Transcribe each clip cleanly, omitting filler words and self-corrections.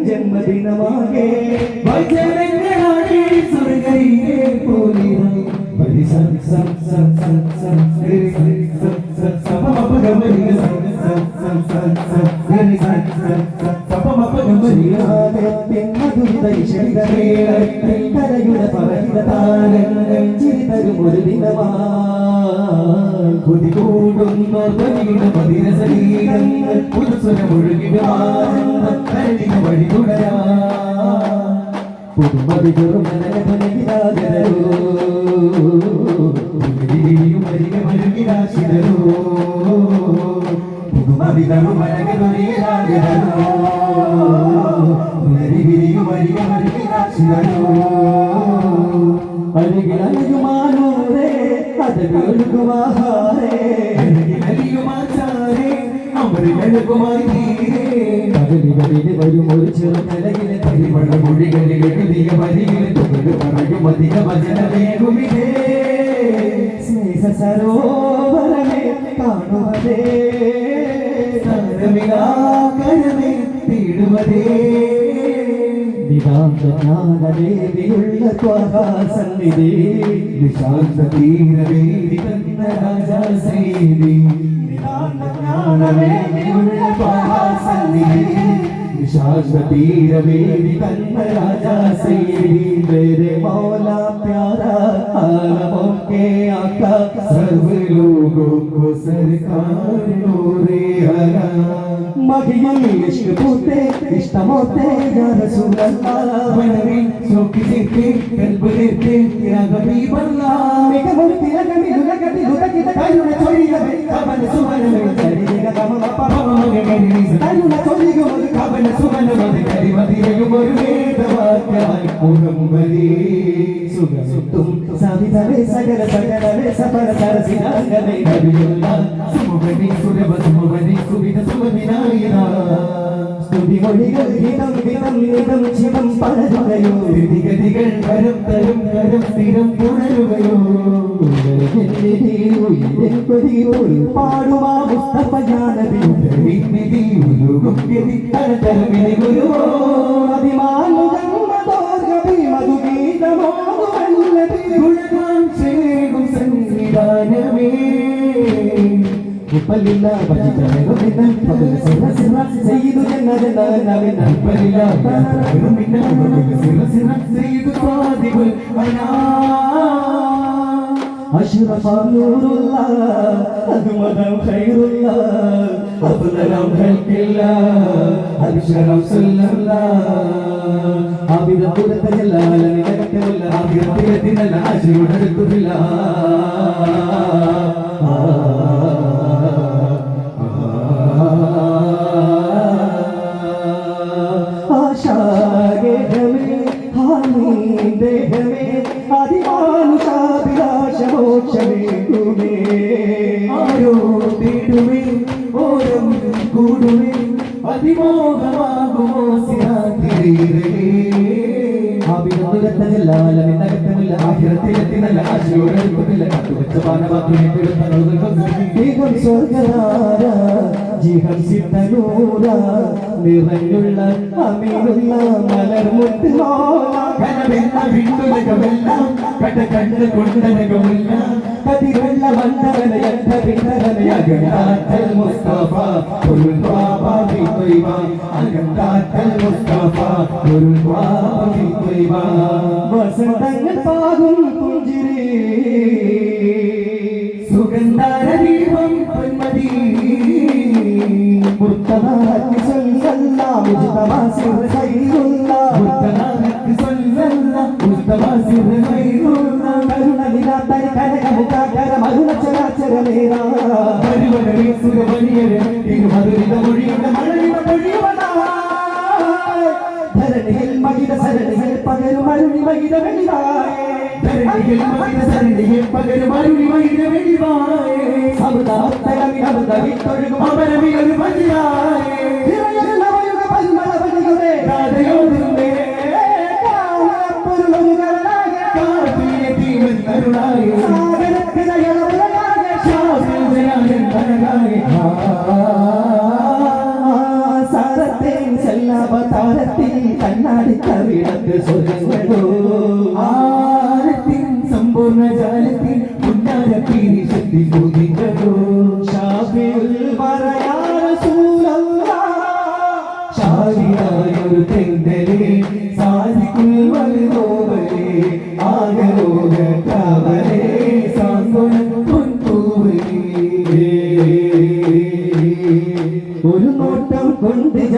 ജന്മദിനമാകെ സ്വർഗയിലെ പോലെ ഒരു ദിനമാ കൊതികൂടുന്ന മതിര ശരീരങ്ങൾ പുതുസ്വരമൊഴുകിയ വഴി തുടരാ പുതുമതി അരികിലയുമാനോരേ അതകുമാഹാരേ അരികിലയുമാചാരേ അമരിലകുമായി അകലികളിലെ വരും ഒരു ചെറുതലയിലെ പരിമള മൊഴികളിൽ എഴുതിയ വരികളിൽ തുകട് പറയും അധിക വചനമേകുമിതേ സ്നേഹ സരോവരമേ കാണുവതേ സരമിലാകരമേ തേടുവതേ ജ്ഞാനദേവിയുള്ള ത്വഹാസന്നിധി വിശാന്ത തീരവേദി തന്ന രാജാസേവി ജ്ഞാനദേവിയുള്ള ത്വഹാസന്നിധി विशाल तीर वेदी तन्म राजा से मेरे मौला प्यारा आलमों के आका सर्व लोगों को सरकार नूरे हरा मगिये इश्क पूते इश्तमोते या रसूल अल्लाह मनवी सोकी देते कल्ब देते या हबीब अल्लाह मेरे मुर्ती लगती लुटकी तायु ने छोड़ी गए काबन सुमन में चलेगा काम पापा मगे मेरी तायु ने छोड़ी गए काबन सुमन में करी मदिरे मोर वेदवाक्याय मुहम्मदी सुगम सावितरे सगर सगरवे सफर सरसिनांगमे नबियुल्लाह सुमुबनी सुरब सुमुबनी सुबिद सुबदिनायना സ്തുതി മൊഴികൾ ഗീതം ഗീതം ഗീതം ശിവം പടരുകയോ ദിഗതികൾ കരം തരും കരം സ്ഥിരം പുണരുകയോ പാടുമാ മുസ്തഫയാനബി വിധി ഉലുകും ഗതി തരതരമിനി ഗുരുവോ അതിമാനു ജന്മദോർഗബി മധുഗീതമോ വല്ലതി ഗുണഗാൻ ചേകും സംവിധാനമേ ഉപ്പലില്ല ഭജിതനോ മിന്ന പദല സിറ സിറ സയ്യിദു ജന്നദ നബിന ഉപ്പലില്ല ഭജിതനോ മിന്ന പദല സിറ സിറ സയ്യിദു സാദിബുൽ അനാ أشرف نور الله أجمل خير الله أفضل خلق الله أبشر صلى الله عابد قدرة جلال لك ولا عابد قدرتنا العاشر ونرد بالله आशागे हमें हानी दे हमें ആദിമാനുഷാഭിലാഷമോക്ഷമേ തുമേ ആരോ തേടുമേ ഓരം കൂടുമേ അതിമോഹമാകുമോ സിരാതിരേ ആബിദുലത്തല്ല ലമിനകത്തല്ല ആഖിറത്തിലെത്തിനല്ല ആശയോടെടുത്തില്ല കത്തുവച്ച പാനപാത്രമേ തീകം സ്വർഗധാര ജീവൻ സിദ്ധനൂര നിറഞ്ഞുള്ള അമീനുള്ള മലർമുത്ത് കനവെന്ന വിണ്ടുലകമെല്ലാം കടകണ്ണ് കൊണ്ടനകമെല്ലാം കതിരുള്ള വണ്ടവനയന്ത വിണ്ടവനയകണ്ടാറ്റൽ മുസ്തഫ ഒരു ദ്വാബി ത്വയ്ബ അകണ്ടാറ്റൽ മുസ്തഫ ഒരു ദ്വാബി ത്വയ്ബ വസന്തങ്ങൾ പാകും പുഞ്ചിരി സുഗന്ധരദീപം പൊന്മതി മുർത്തദാക്ക് സല്ലല്ലാഹു മുജ്തബാ സിർ ഖൈറുല്ലാഹ് മുർത്തദാക്ക് സല്ലല്ലാഹു മുജ്തബാ സിർ ഖൈറുല്ലാഹ് കരുണലിനാത്തരി കനക മുഖാകര മരുണചരാചരമേരാ പരിവരവി സുരവനിയരെ തിരുമധുരിത മൊഴിയുടെ മഴവിത പൊഴിവനായി ധരണിയിൽ മഹിത സരണിയിൽ പകരും അരുണി മഹിത വെളിവായേ ധരണിയിൽ മഹിത സരണിയിൽ പകരും അരുണി മഹിത വെളിവായേ സമുദാത്തലമിനമുദവിത്തൊഴുകും അമരവിലൊരു പതിയായേ തിരയൽ നവയുഗ പരിമള പതിയുടെ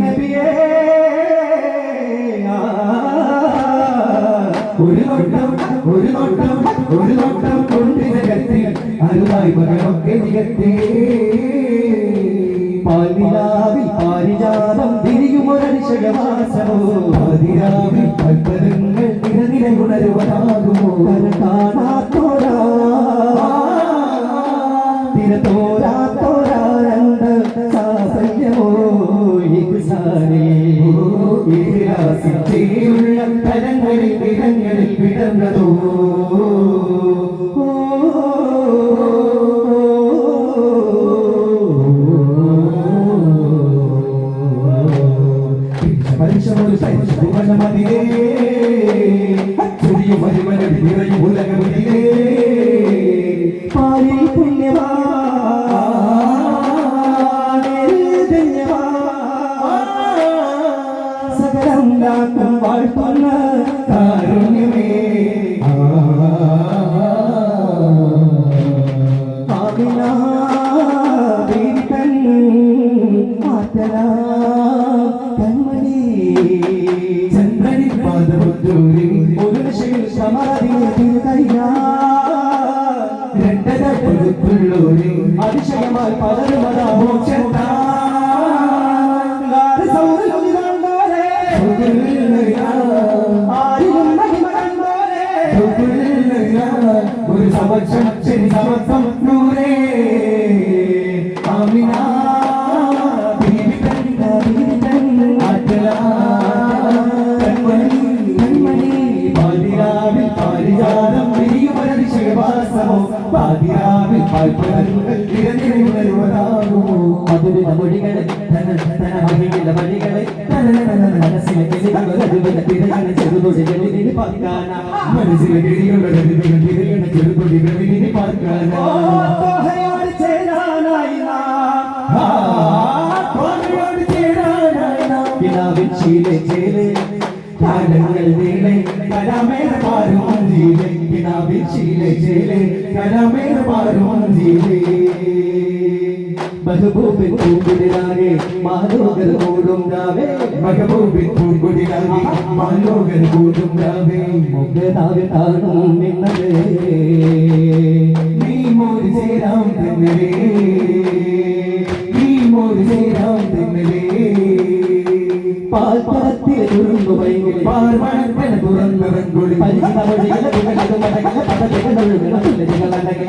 നബിയേ ഒരു നോട്ടം കൊണ്ട് ജഗത്തിൽ അരുതായി മകളൊക്കെ നികത്തേ പാലിലാവിൽ പാരിജാതം തിരിയുമൊരതിശയവാസമോ പാതിരാവിൽ അത്ഭുതങ്ങൾ നിരനിരയുണരുവനാകുമോ കര കാണാത്തോരാ തിരത്തോരാത്തോരാനന്ദ സാഫല്യമോ ഇഹ്സാനേ ഇഹ്ലാസിലുള്ള കരങ്ങളിൽ വിടങ്ങളിൽ വിടർന്നതോ വാഴ്ത്തുന്ന കാരുണ്യമേ കൺമണി ചന്ദ്രനി പാദമുദ്രൂരി ഒരു രണ്ടര കൊടുക്കുള്ളൂരി അതിശയമായി പലരും ഒരു സമക്ഷം ശരി സമത്വം നൂറേ ആമിന പാതിരാവിൽ പാരിജാതം വിരിയുമൊരതിശയവാസമോ പാതിരാവിൽ പാൽപ്പുണരുവതാകുമോ മധുര മൊഴികളെ വഴികളെ മനസ്സിലെ തിരഞ്ഞ ചെറുതൊഴികളിൽ പാർക്കാന മനസ്സിലെ ചെറുതൊഴികളിൽ പാർക്കാന ശീലെ ചേലെ കാലങ്ങൾ നീളെ കരമേറ പാരും ജീവേ പിതാവിൻ ശീലെ ചേലെ കരമേറ പാരും ജീവേ महबूबिन पूंगुडिलागे मालोगन कूडुम रावे महबूबिन पूंगुडिलागे मालोगन कूडुम रावे मोगदावे ताणुम निन्नले नी मोर सेराम तिन्नले नी मोर सेराम तिन्नले പാൽപ്പറത്തിൽ തുറന്നു വൈകിൽ പാർവണത്തിൽ തുറന്നു വെങ്കുളി പരിചിതമൊഴികളെ പുകലത് മടകളെ പദജകളൊഴുകണ തുലജകളടകെ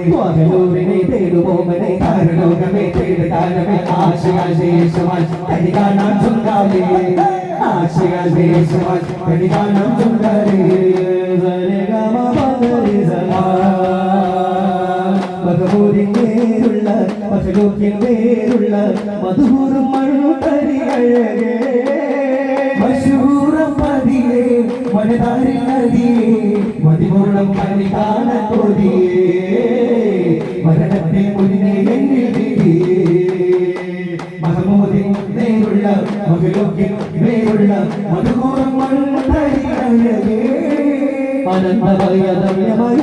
പരിമളൂരിനെ തേടുമോമനെ കാരണോകമേ തേട് കാലമേ ആശയാശേഷമായി കടി കാണാൻ ചുണ്ടാലേ ആശയാശേഷമായി കടി കാണാൻ ചുണ്ടാലേ മധുപൂരിൻ വേരുള്ള മധുലോക്കിൻ വേരുള്ള മധുപൂറും മഴുതരിയഴകേ മശൂറം പതിയേ മനതാരിൽ നദിയേ മതിപൂർണം കണി കാണാൻ കൊതിയേ മരണത്തെ മുന്നിനെ എന്നിൽ വിധിയേ മഹമൂദിൻ വേരുള്ള മധുലോക്കിൻ വേരുള്ള മധുപൂറും മഴുതരിയഴകേ അനന്തമായ രമ്യമായ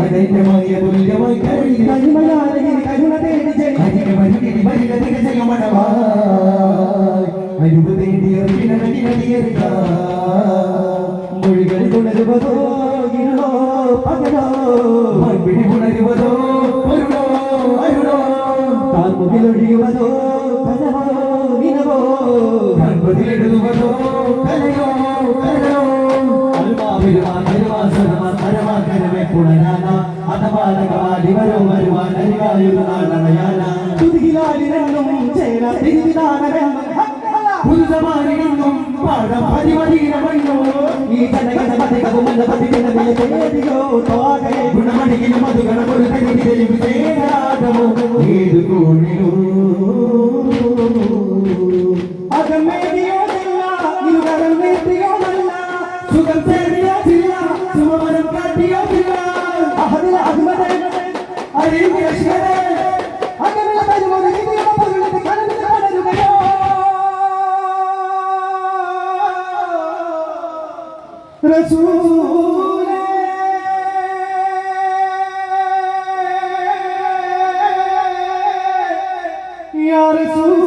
അനന്തമായ തുല്യമായി കരുമയാലെ കരുണ തേടി ജനി അതിനെ മരുകിനി മരുകതിക ജയമണവായി അനുഭ തേടി അറിവിനടിയറിയ മൊഴികൾ ഉണരുവതോ ഇരുളോ പകലോ മൺപിടി ഉണരുവതോ പൊരുളോ അരുളോ കാർമുകിലൊഴിയുവതോ കനവോ നിനവോ കൺപതിലെഴുതുവതോ കലയോ കലയോ അരുമാസരമാസരമാക്കരമെ പുണരാന അതപാലകമാലി വരോ വരുവാൻ അരികായുധനാളണയാന തുതികിലാലിനെന്നും ചേന തിരുവിതാനമെന്നും പുതുസമാനിനെന്നും പാടം പരിമരീനമല്ലോ ഈ ജനഗണപതികവുമല്ലപതികനവിയോ തോകെ ഗുണമണിയിലും മധുഗണമൊരു തെരിവിതയും ചേരാടമോ ഏതു കോണിലോ അകമേടിയോതില്ല ഇരുകടൽ നേർത്തിയോതല്ല സുഖം തേടിയോതില്ല സുമമനം കാട്ടിയോതില്ല അഹദില അഹ്മദ് അരിവിയശ്വരേ അകമില തരുമൊരു ഇതിയോ പൊരുളത് കലമില പടരുകയോ റസൂലേ യാ റസൂൽ